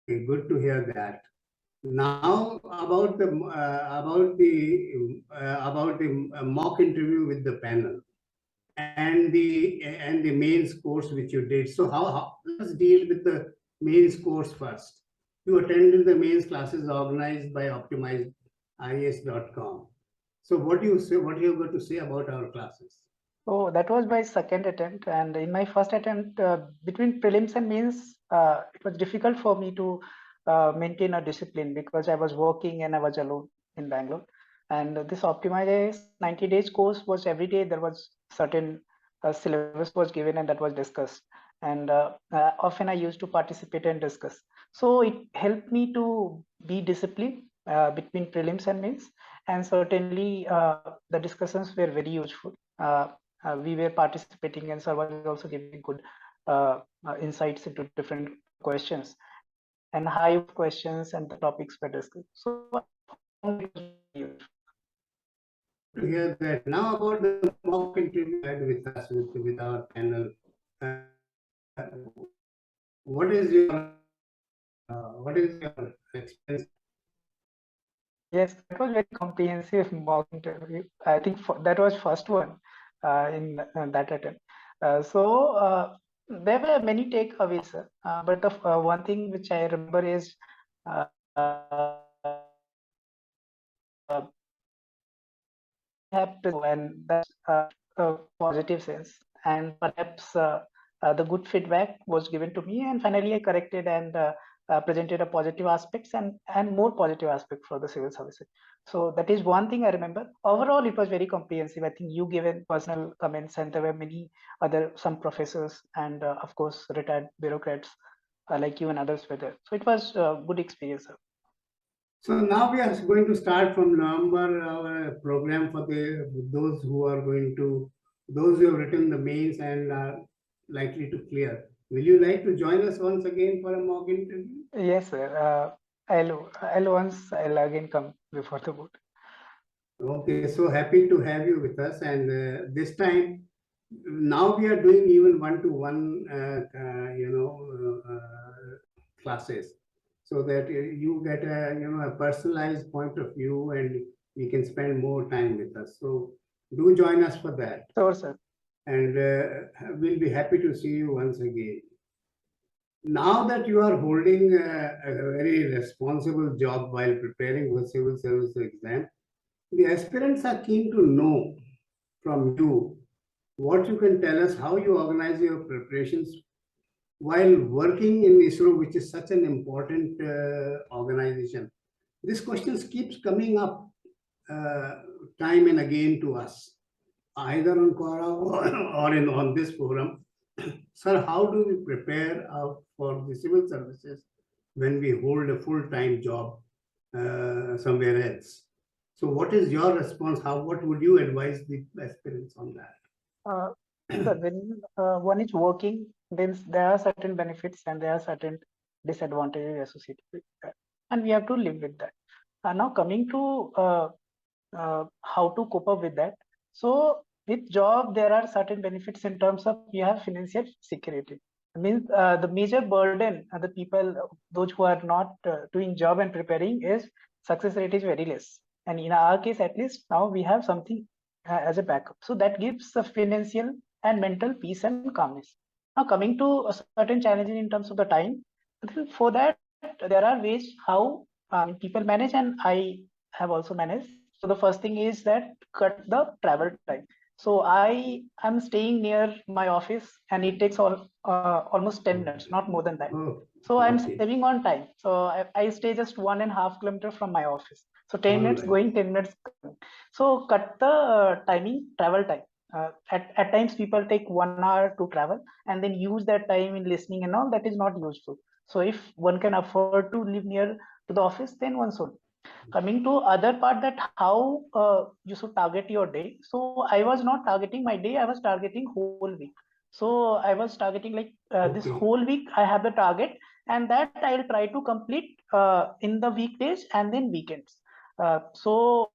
Okay, good to hear that. Now about the mock interview with the panel and the mains course which you did. So how let's deal with the mains course first. You attended the mains classes organized by optimizedis.com. So what do you say? What are you going to say about our classes? Oh, that was my second attempt, and in my first attempt, between prelims and mains, it was difficult for me to maintain a discipline because I was working and I was alone in Bangalore. And this optimized 90 days course was every day there was certain syllabus was given and that was discussed. And often I used to participate and discuss. So it helped me to be disciplined between prelims and mains. And certainly the discussions were very useful. We were participating and sir was also giving good insights into different questions and high questions and the topics were discussed. So I found it was very useful. To hear that. Now about the mock interview you had with us with our panel. What is your experience? Yes, that was very comprehensive mock interview. I think that was first one in that attempt. There were many takeaways, sir. But the one thing which I remember is have to, and that's a positive sense. And perhaps the good feedback was given to me, and finally I corrected and presented a positive aspects and more positive aspect for the civil services. So that is one thing I remember. Overall, it was very comprehensive. I think you given personal comments, and there were many other some professors and of course retired bureaucrats like you and others were there. So it was a good experience, sir. So now we are going to start from November our program for those who have written the mains and are likely to clear. Will you like to join us once again for a mock interview? Yes, sir. I'll again come before the board. Okay, so happy to have you with us, and this time, now we are doing even one-to-one, classes, so that you get a personalized point of view, and you can spend more time with us. So do join us for that, Sure, sir. and we'll be happy to see you once again. Now that you are holding a very responsible job while preparing for civil service exam, the aspirants are keen to know from you what you can tell us, how you organize your preparations while working in ISRO, which is such an important organization. This question keeps coming up time and again to us, either on Quora or on this forum. Sir, how do we prepare for the civil services when we hold a full-time job somewhere else? So what is your response? What would you advise the aspirants on that? So when one is working, then there are certain benefits and there are certain disadvantages associated with that, and we have to live with that. Now coming to how to cope up with that. So with job, there are certain benefits in terms of you have financial security. I mean, the major burden the people, those who are not doing job and preparing, is success rate is very less. And in our case, at least now we have something as a backup. So that gives a financial and mental peace and calmness. Now coming to a certain challenges in terms of the time, for that there are ways how people manage, and I have also managed. So the first thing is that cut the travel time. So I am staying near my office, and it takes almost 10 minutes, not more than that. So I'm saving on time. So I stay just 1.5 kilometers from my office. So 10 minutes going, 10 minutes coming. So cut the travel time. At times people take 1 hour to travel and then use that time in listening and all. That is not useful. So if one can afford to live near to the office, then one should. Coming to other part, that how you should target your day. So I was not targeting my day, I was targeting whole week. So I was targeting like this whole week I have the target, and that I'll try to complete in the weekdays and then weekends. For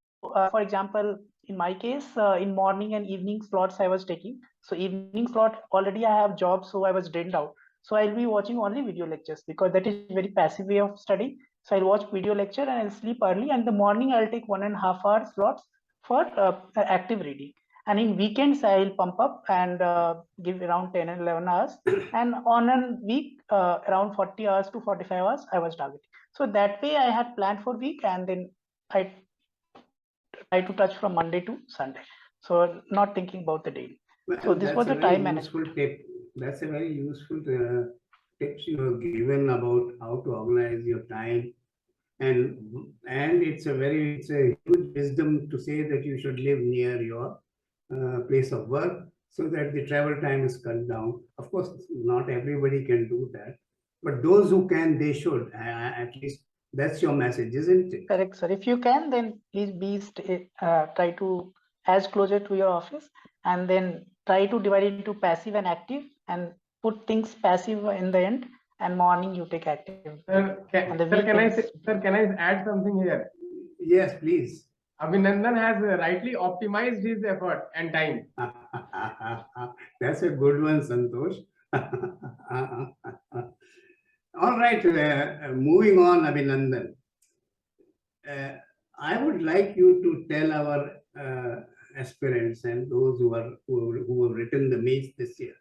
example, in my case, in morning and evening slots I was taking. So evening slot already I have job, so I was drained out. So I'll be watching only video lectures because that is very passive way of studying. So I'll watch video lecture and I'll sleep early, and the morning I'll take 1.5 hours slots for active reading. And in weekends I'll pump up and give around 10 and 11 hours, and on a week around 40 hours to 45 hours I was targeting. So that way I had planned for week, and then I try to touch from Monday to Sunday. So not thinking about the daily. So this was the time management. Tip. That's a very useful tips you have given about how to organize your time, and it's a huge wisdom to say that you should live near your place of work so that the travel time is cut down. Of course, not everybody can do that, but those who can, they should. At least that's your message, isn't it? Correct, sir. If you can, then please try to as closer to your office, and then try to divide it into passive and active, and put things passive in the end, and morning you take active. Sir, can I add something here? Yes, please. Abhinandan has rightly optimized his effort and time. That's a good one, Santosh. All right, moving on, Abhinandan. I would like you to tell our aspirants and those who have written the mains this year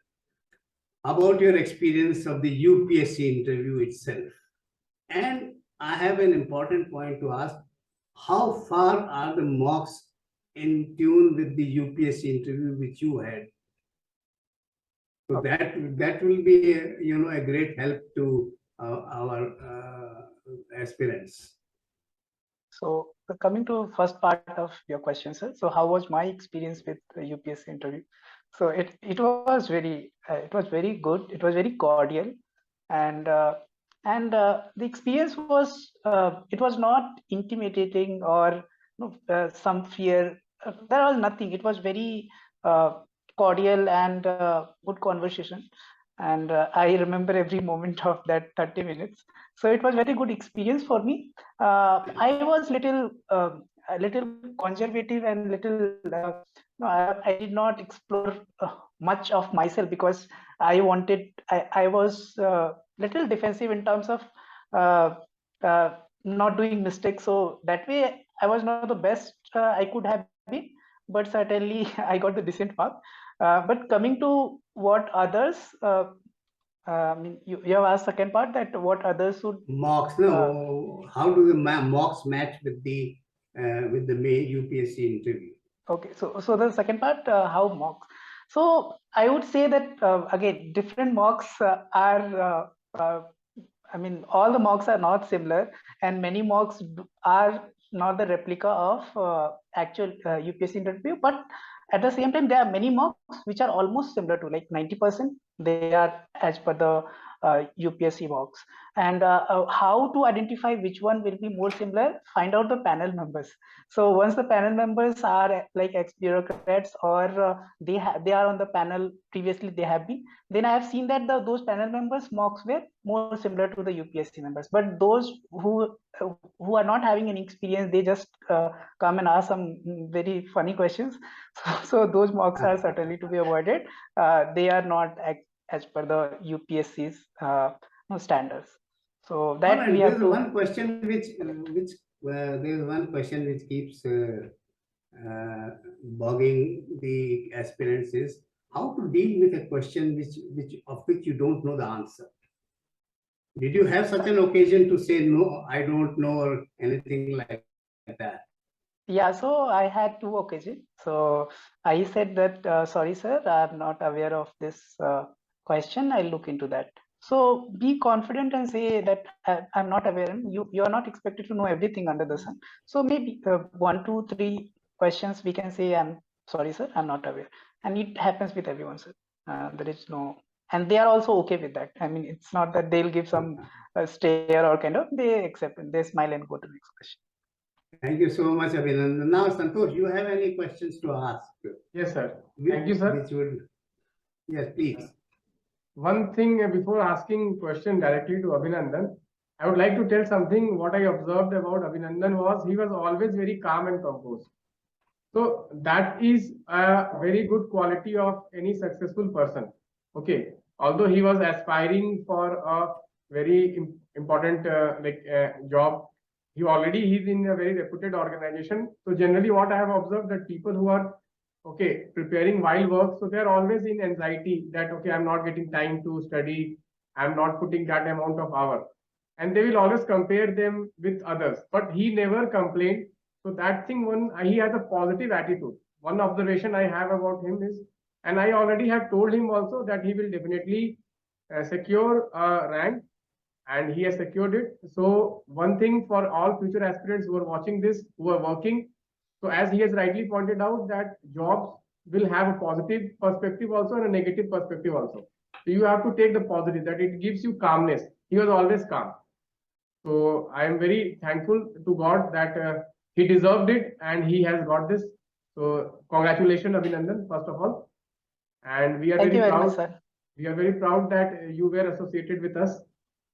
about your experience of the UPSC interview itself. And I have an important point to ask: how far are the mocks in tune with the UPSC interview which you had? So that will be a great help to our aspirants. So coming to first part of your question, sir. So how was my experience with the UPSC interview? So it was very good. It was very cordial, and the experience was it was not intimidating or some fear. There was nothing. It was very cordial and good conversation, and I remember every moment of that 30 minutes. So it was very good experience for me. I was a little conservative and little I did not explore much of myself because I was little defensive in terms of not doing mistakes. So that way I was not the best I could have been, but certainly I got the decent mark. But coming to what others, you have asked second part, that what others would mocks. No, how do the mocks match with the main UPSC interview? Okay, so the second part, how mocks. So I would say that again, different mocks are. I mean, all the mocks are not similar, and many mocks are not the replica of actual UPSC interview. But at the same time, there are many mocks which are almost similar to, like 90%. They are as per the UPSC mocks. And how to identify which one will be more similar? Find out the panel members. So once the panel members are like ex-bureaucrats, or they are on the panel previously, they have been, then I have seen that those panel members mocks were more similar to the UPSC members. But those who are not having any experience, they just come and ask some very funny questions. So those mocks are certainly to be avoided. They are not as per the UPSC's standards. So that right, we have to. One question there's one question which keeps bogging the aspirants is how to deal with a question which you don't know the answer. Did you have such an occasion to say no, I don't know, or anything like that? Yeah, so I had two occasions. So I said that sorry sir, I'm not aware of this question. I'll look into that. So be confident and say that I'm not aware. You are not expected to know everything under the sun. So maybe 1, 2, 3 questions we can say, I'm sorry sir, I'm not aware. And it happens with everyone, sir. There is no, and they are also okay with that. I mean, it's not that they'll give some stare or kind of, they accept and they smile and go to the next question. Thank you so much, Abhinandan. Now, Santosh, you have any questions to ask? Yes, sir. Thank you, sir. Yes, please. One thing before asking question directly to Abhinandan, I would like to tell something. What I observed about Abhinandan was he was always very calm and composed. So that is a very good quality of any successful person. Okay. although he was aspiring for a very important job, he's in a very reputed organization. So generally what I have observed, that people who are preparing while work, so they're always in anxiety that I'm not getting time to study, I'm not putting that amount of hour, and they will always compare them with others, but he never complained. So that thing, he has a positive attitude. One observation I have about him is, and I already have told him also, that he will definitely secure a rank, and he has secured it. So one thing for all future aspirants who are watching this, who are working, so as he has rightly pointed out, that jobs will have a positive perspective also and a negative perspective also. So you have to take the positive, that it gives you calmness. He was always calm. So I am very thankful to God that he deserved it and he has got this. So congratulations, Abhinandan, first of all. And we are Thank you very very much, proud. sir. We are very proud that you were associated with us,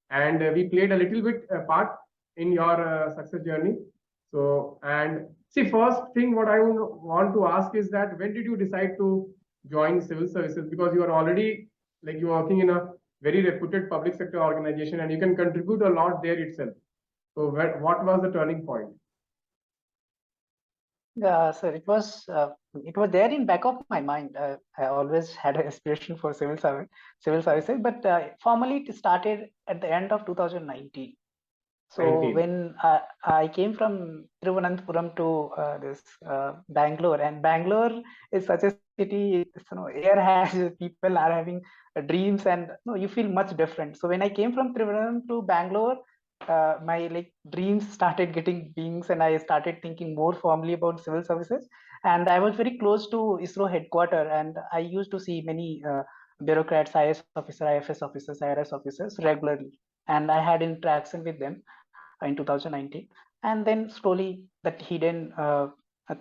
and we played a little bit part in your success journey. So, and see, first thing what I would want to ask is that when did you decide to join civil services? Because you are already, like, you're working in a very reputed public sector organization and you can contribute a lot there itself. So what was the turning point? Yeah, sir, it was there in back of my mind. I always had an aspiration for civil services, but formally it started at the end of 2019. So 19. when I came from Thiruvananthapuram to this Bangalore, and Bangalore is such a city, air has, people are having dreams, and you feel much different. So when I came from Thiruvananthapuram to Bangalore, my dreams started getting wings, and I started thinking more formally about civil services. And I was very close to ISRO headquarters, and I used to see many bureaucrats, IS officers, IFS officers, IRS officers regularly, and I had interaction with them in 2019, and then slowly that hidden a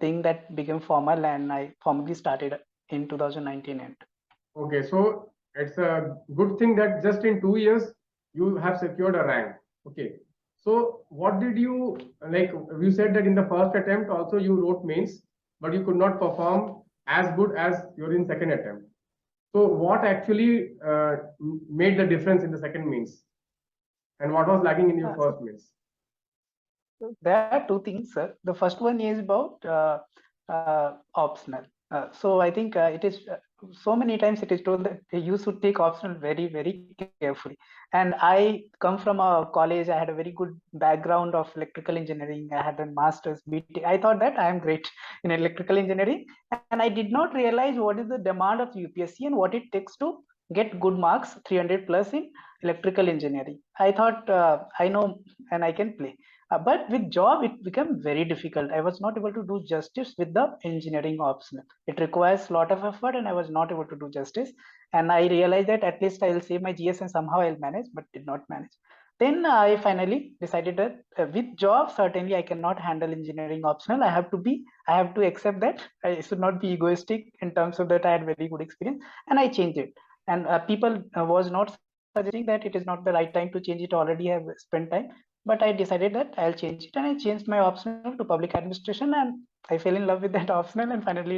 thing that became formal, and I formally started in 2019 end. Okay, so it's a good thing that just in 2 years you have secured a rank. Okay, so what did you, like, you said that in the first attempt also you wrote mains, but you could not perform as good as you're in second attempt. So what actually made the difference in the second mains, and what was lacking in your first mains? There are two things, sir. The first one is about optional. So I think it is so many times it is told that you should take optional very, very carefully. And I come from a college, I had a very good background of electrical engineering. I had a master's, BT. I thought that I am great in electrical engineering. And I did not realize what is the demand of UPSC and what it takes to get good marks, 300 plus in electrical engineering. I thought I know and I can play. But with job, it became very difficult. I was not able to do justice with the engineering optional. It requires a lot of effort, and I was not able to do justice. And I realized that at least I will save my GS and somehow I'll manage, but did not manage. Then I finally decided that with job, certainly I cannot handle engineering optional. I have to accept that. I should not be egoistic in terms of that I had very good experience, and I changed it. And people was not suggesting that it is not the right time to change it. Already have spent time. But I decided that I'll change it, and I changed my optional to public administration, and I fell in love with that optional, and finally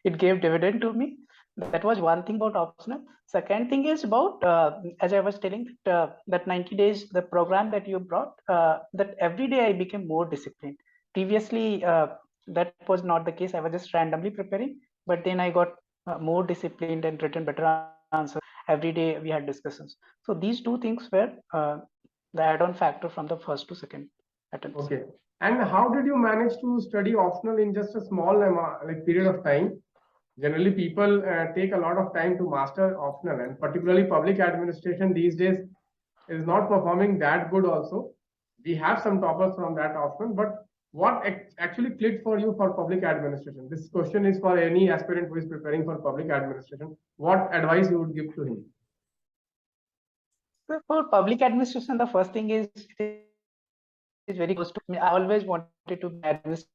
it gave dividend to me. That was one thing about optional. Second thing is about as I was telling that 90 days, the program that you brought, that every day I became more disciplined. Previously, that was not the case. I was just randomly preparing, but then I got more disciplined and written better answers. Every day we had discussions. So these two things were the add-on factor from the first to second attempts. Okay. And how did you manage to study optional in just a small period of time? Generally, people take a lot of time to master optional, and particularly public administration these days is not performing that good also. We have some toppers from that optional, but what actually clicked for you for public administration? This question is for any aspirant who is preparing for public administration. What advice you would give to him? So for public administration, the first thing is it is very close to me. I always wanted to be administrator.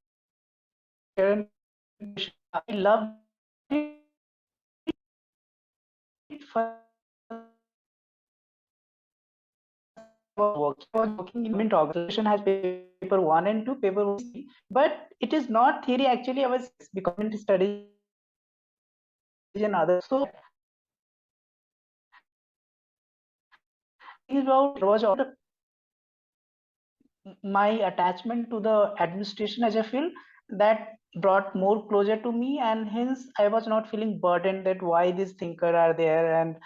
I love it for working in government organization has paper 1 and 2, paper 1, but it is not theory. Actually, I was becoming study and other. So about was my attachment to the administration as a field that brought more closer to me, and hence I was not feeling burdened that why these thinkers are there and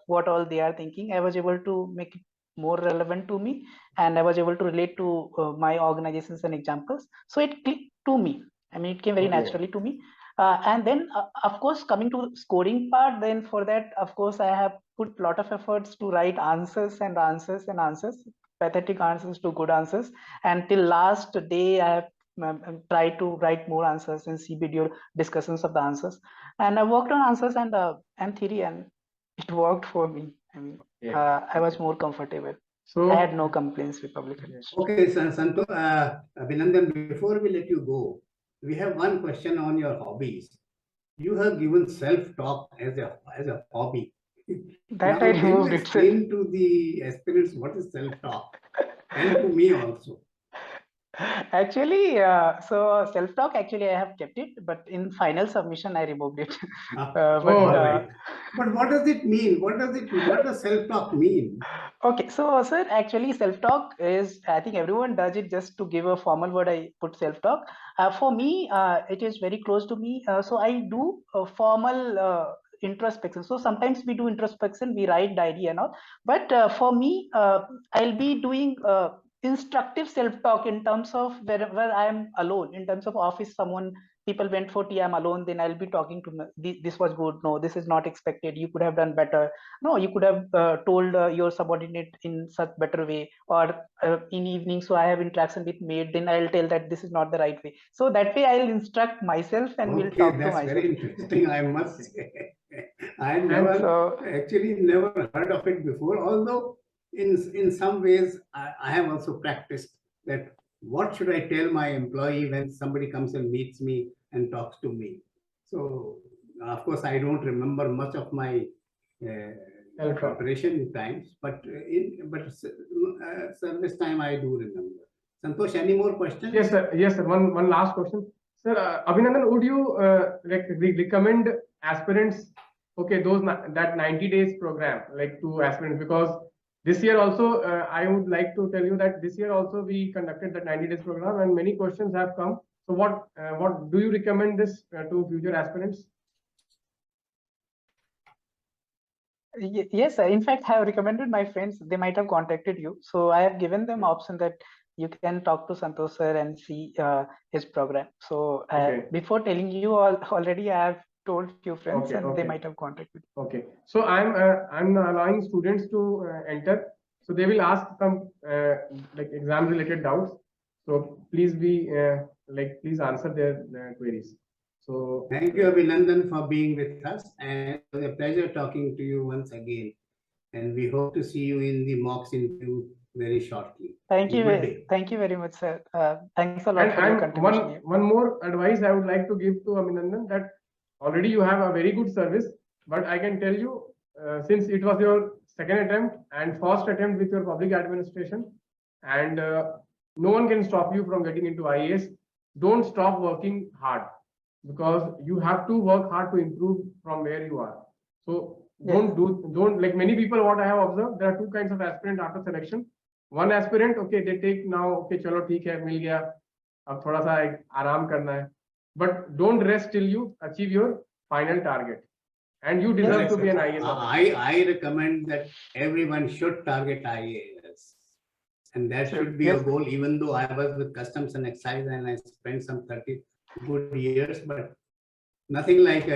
what all they are thinking. I was able to make it more relevant to me, and I was able to relate to my organizations and examples. So it clicked to me. I mean, it came very naturally to me. And then, of course, coming to scoring part, then for that, of course, I have put a lot of efforts to write answers and answers and answers, pathetic answers to good answers. And till last day, I have tried to write more answers and see video discussions of the answers. And I worked on answers and theory, and it worked for me. I mean, I was more comfortable. So I had no complaints with public administration. Okay, Abhinandan, before we let you go, we have one question on your hobbies. You have given self-talk as a hobby. That Now, I can you removed it. explain to the aspirants what is self-talk, and to me also. Actually, so self-talk, actually, I have kept it, but in final submission, I removed it. All right. But what does it mean? What does self-talk mean? Okay, so sir, actually self-talk is, I think everyone does it just to give a formal word. I put self-talk. For me, it is very close to me. So I do a formal introspection. So sometimes we do introspection, we write diary and all. But for me, I'll be doing instructive self-talk in terms of wherever I am alone. In terms of office, people went for tea, I'm alone, then I'll be talking to me. This was good. No, this is not expected. You could have done better. No, you could have told your subordinate in such better way, or in evening, so I have interaction with maid, then I'll tell that this is not the right way. So that way I'll instruct myself and we'll talk to myself. That's very interesting, I must say. I actually never heard of it before, although in some ways I have also practiced that. What should I tell my employee when somebody comes and meets me and talks to me? So, of course, I don't remember much of my preparation times, but service time I do remember. Santosh, any more questions? Yes, sir. Yes, sir. One last question, sir. Abhinandan, would you recommend aspirants? Okay, that 90 days program, like to aspirants, because this year also, I would like to tell you that this year also we conducted the 90 days program and many questions have come. So what do you recommend this to future aspirants? Yes, in fact, I have recommended my friends. They might have contacted you. So I have given them option that you can talk to Santosh sir and see his program. So before telling you already, I have told few friends and they might have contacted. Okay, so I'm allowing students to enter. So they will ask some like exam related doubts. So please be please answer their queries. So thank you, Abhinandan, for being with us, and it was a pleasure talking to you once again. And we hope to see you in the mocks interview very shortly. Thank you very much, sir. Thanks a lot for your contribution. One more advice I would like to give to Abhinandan, that already you have a very good service, but I can tell you, since it was your second attempt and first attempt with your public administration, and no one can stop you from getting into IAS, don't stop working hard, because you have to work hard to improve from where you are. So don't like many people, what I have observed, there are two kinds of aspirant after selection. One aspirant, okay, they take now, okay, chalo theek hai, mil gaya, ab thoda sa aaram karna hai. But don't rest till you achieve your final target. And you deserve to be an IAS officer. I recommend that everyone should target IAS. And that should be a goal, even though I was with Customs and Excise and I spent some 30 good years, but nothing like